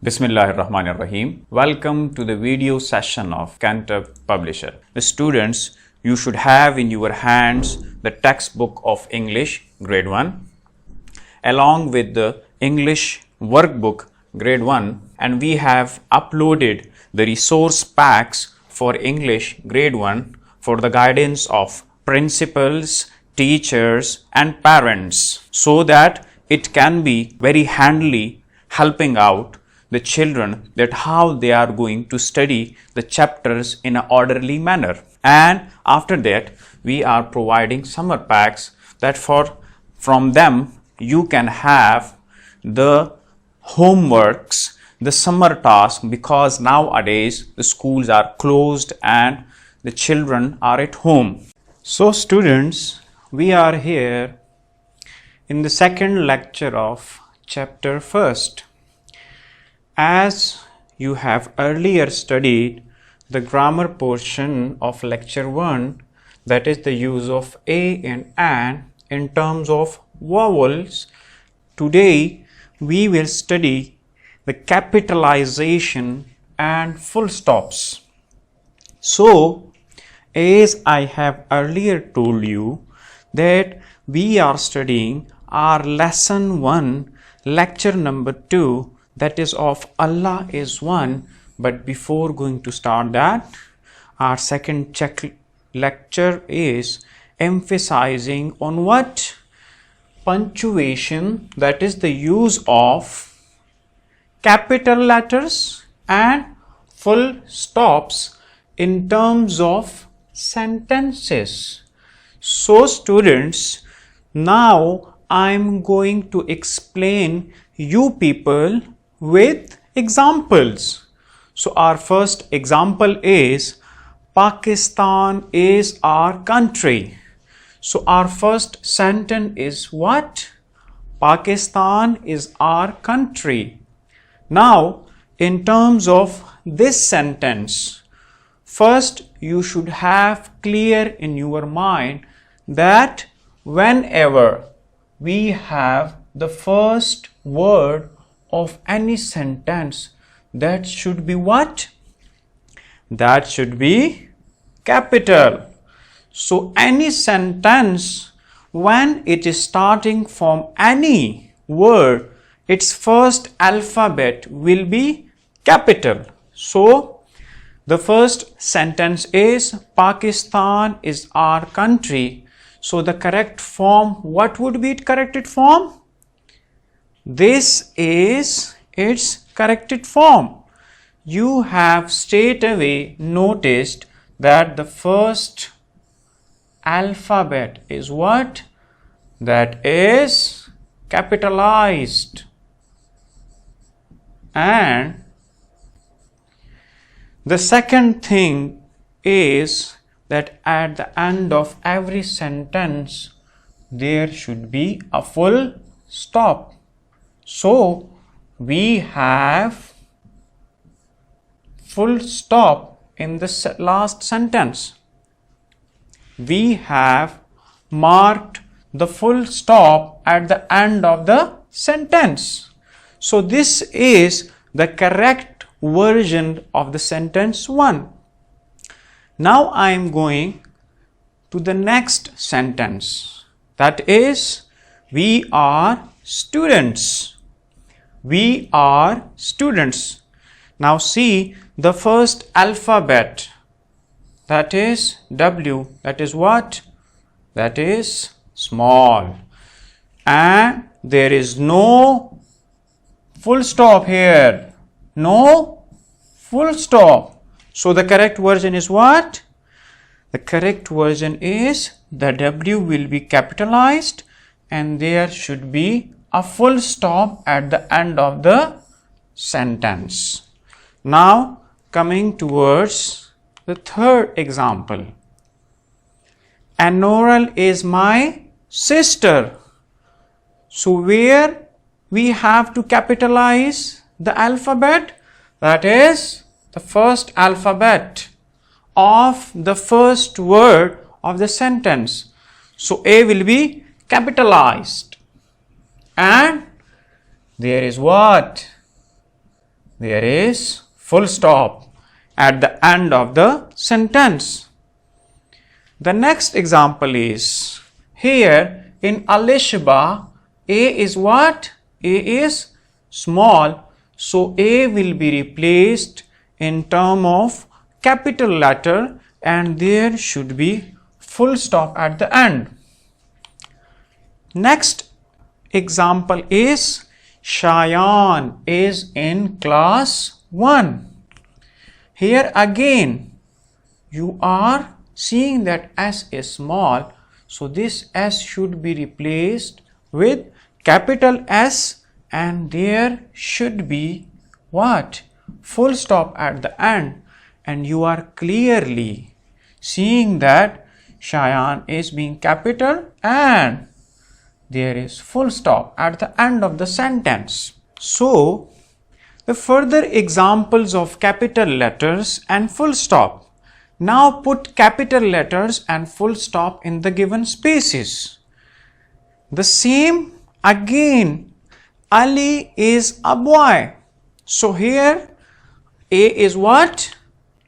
Bismillahirrahmanirrahim. Welcome to the video session of Cantab Publisher. The students, you should have in your hands the textbook of English grade 1 along with the English workbook grade 1, and we have uploaded the resource packs for English grade 1 for the guidance of principals, teachers and parents, so that it can be very handily helping out the children that how they are going to study the chapters in an orderly manner. And after that, we are providing summer packs that from them you can have the homeworks, the summer task, because nowadays the schools are closed and the children are at home. So students, we are here in the second lecture of chapter 1st. As you have earlier studied the grammar portion of lecture 1, that is the use of a and an in terms of vowels, today we will study the capitalization and full stops. So, as I have earlier told you that we are studying our lesson 1, lecture number 2, that is of Allah is one. But before going to start that, our second lecture is emphasizing on what? Punctuation, that is the use of capital letters and full stops in terms of sentences. So students, now I am going to explain you people with examples. So our first example is Pakistan is our country. So our first sentence is what? Pakistan is our country. Now in terms of this sentence, first you should have clear in your mind that whenever we have the first word of any sentence, that should be what? That should be capital. So any sentence, when it is starting from any word, its first alphabet will be capital. So the first sentence is Pakistan is our country. So the correct form, what would be its corrected form? This is its corrected form. You have straight away noticed that the first alphabet is what? That is capitalized. And the second thing is that at the end of every sentence there should be a full stop. So we have full stop in the last sentence. We have marked the full stop at the end of the sentence. So this is the correct version of the sentence 1. Now I am going to the next sentence. That is, we are students. We are students. Now see the first alphabet, that is W, that is what? That is small. And there is no full stop here. No full stop. So the correct version is what? The correct version is the W will be capitalized and there should be a full stop at the end of the sentence. Now coming towards the third example. Anoral is my sister. So where we have to capitalize the alphabet? That is the first alphabet of the first word of the sentence. So A will be capitalized. And there is what? there is full stop at the end of the sentence. The next example is here in Alishba, A is what? A is small, so A will be replaced in term of capital letter and there should be full stop at the end. Next example is Shayan is in class 1. Here again you are seeing that S is small, so this S should be replaced with capital S and there should be what? Full stop at the end, and you are clearly seeing that Shayan is being capital and there is full stop at the end of the sentence. So, the further examples of capital letters and full stop. Now put capital letters and full stop in the given spaces. The same again, Ali is a boy. So here A is what?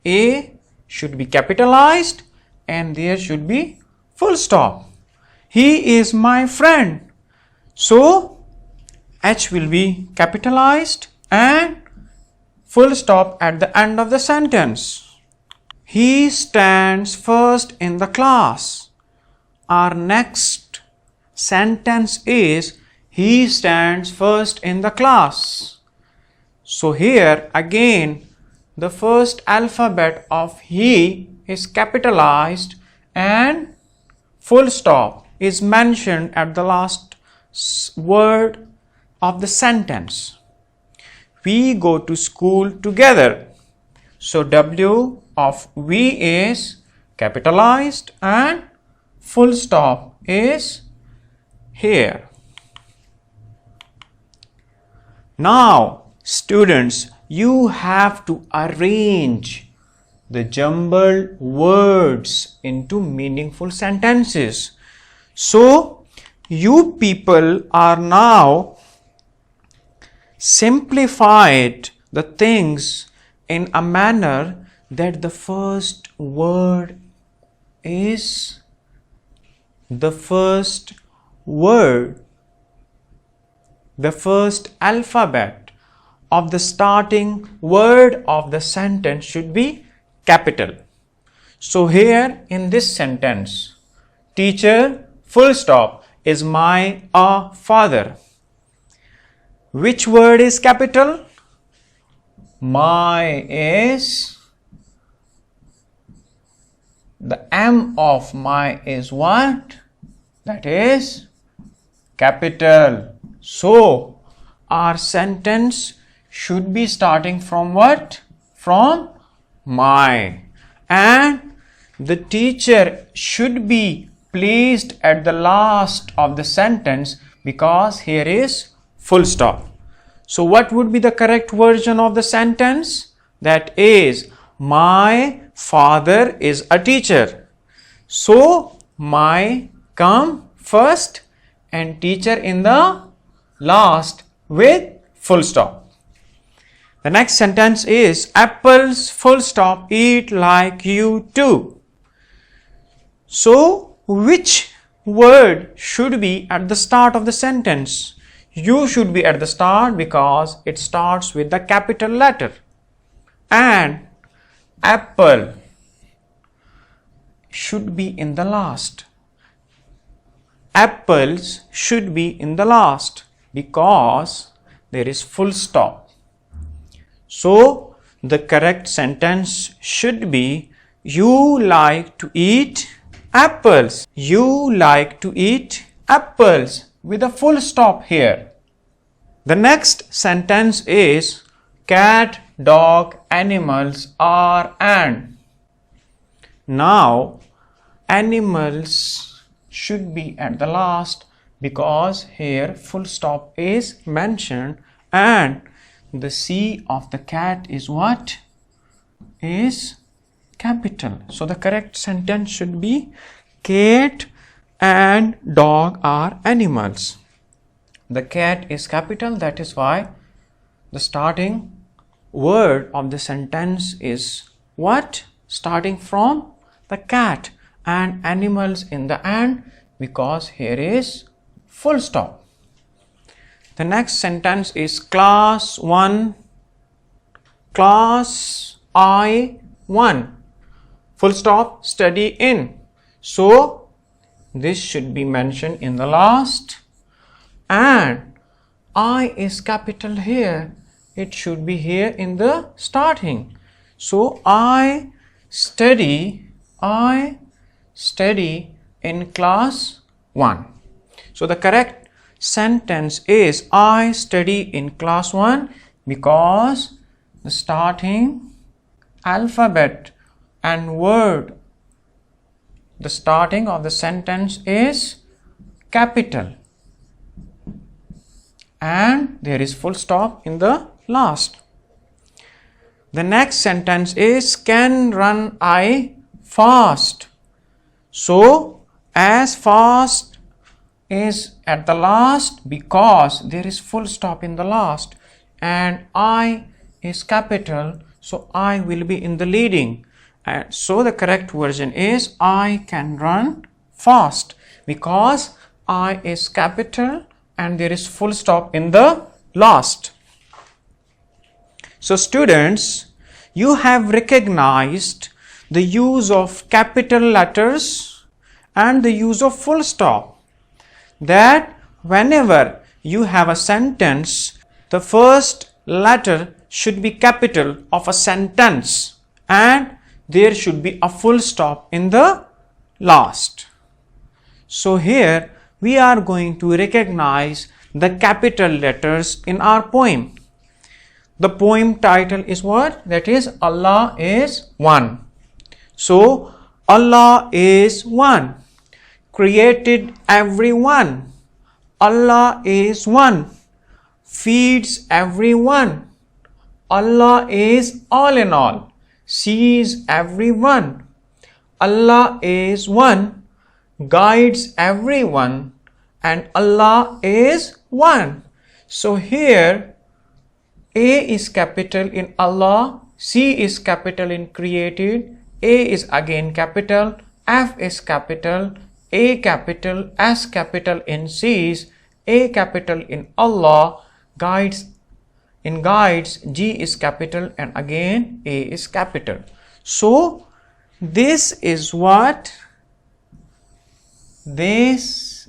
A should be capitalized and there should be full stop. He is my friend. So H will be capitalized and full stop at the end of the sentence. He stands first in the class. Our next sentence is he stands first in the class. So here again the first alphabet of he is capitalized and full stop is mentioned at the last word of the sentence. We go to school together. So W of we is capitalized and full stop is here. Now students, you have to arrange the jumbled words into meaningful sentences. So you people are now simplified the things in a manner that the first word is the first alphabet of the starting word of the sentence should be capital. So here in this sentence, teacher full stop is my father. Which word is capital? My is, the M of my is what? That is capital. So our sentence should be starting from what? From my. And the teacher should be placed at the last of the sentence because here is full stop. So what would be the correct version of the sentence? That is, my father is a teacher. So my come first and teacher in the last with full stop. The next sentence is apples full stop eat like you too. So which word should be at the start of the sentence? You should be at the start because it starts with the capital letter. And apple should be in the last. Apples should be in the last because there is full stop. So the correct sentence should be you like to eat apples. You like to eat apples with a full stop here. The next sentence is cat, dog, animals are and. Now animals should be at the last because here full stop is mentioned and the C of the cat is what? Is capital. So the correct sentence should be cat and dog are animals. The cat is capital, that is why the starting word of the sentence is what? Starting from the cat and animals in the end, because here is full stop. The next sentence is class 1, class I1, full stop, study in. So this should be mentioned in the last, and I is capital here. It should be here in the starting. So I study in class 1. So the correct sentence is I study in class 1, because the starting alphabet and word, the starting of the sentence is capital, and there is full stop in the last. The next sentence is can run I fast. So as fast is at the last because there is full stop in the last, and I is capital, so I will be in the leading. And so the correct version is I can run fast, because I is capital and there is full stop in the last. So students, you have recognized the use of capital letters and the use of full stop, that whenever you have a sentence, the first letter should be capital of a sentence and there should be a full stop in the last. So here we are going to recognize the capital letters in our poem. The poem title is what? That is Allah is one. So Allah is one. Created everyone. Allah is one. Feeds everyone. Allah is all in all. Sees everyone. Allah is one. Guides everyone. And Allah is one. So here A is capital in Allah, C is capital in created, A is again capital, F is capital, A capital, S capital in sees, A capital in Allah, guides in guides, G is capital, and again A is capital. So this is what these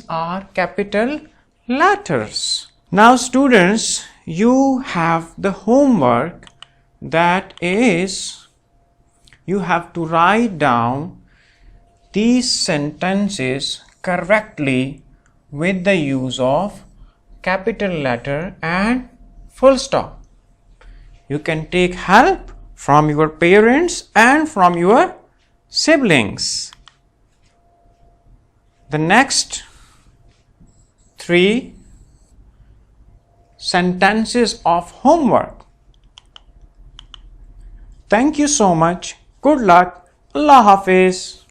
are capital letters. Now students, you have the homework, that is you have to write down these sentences correctly with the use of capital letter and full stop. You can take help from your parents and from your siblings. The next 3 sentences of homework. Thank you so much. Good luck. Allah Hafiz.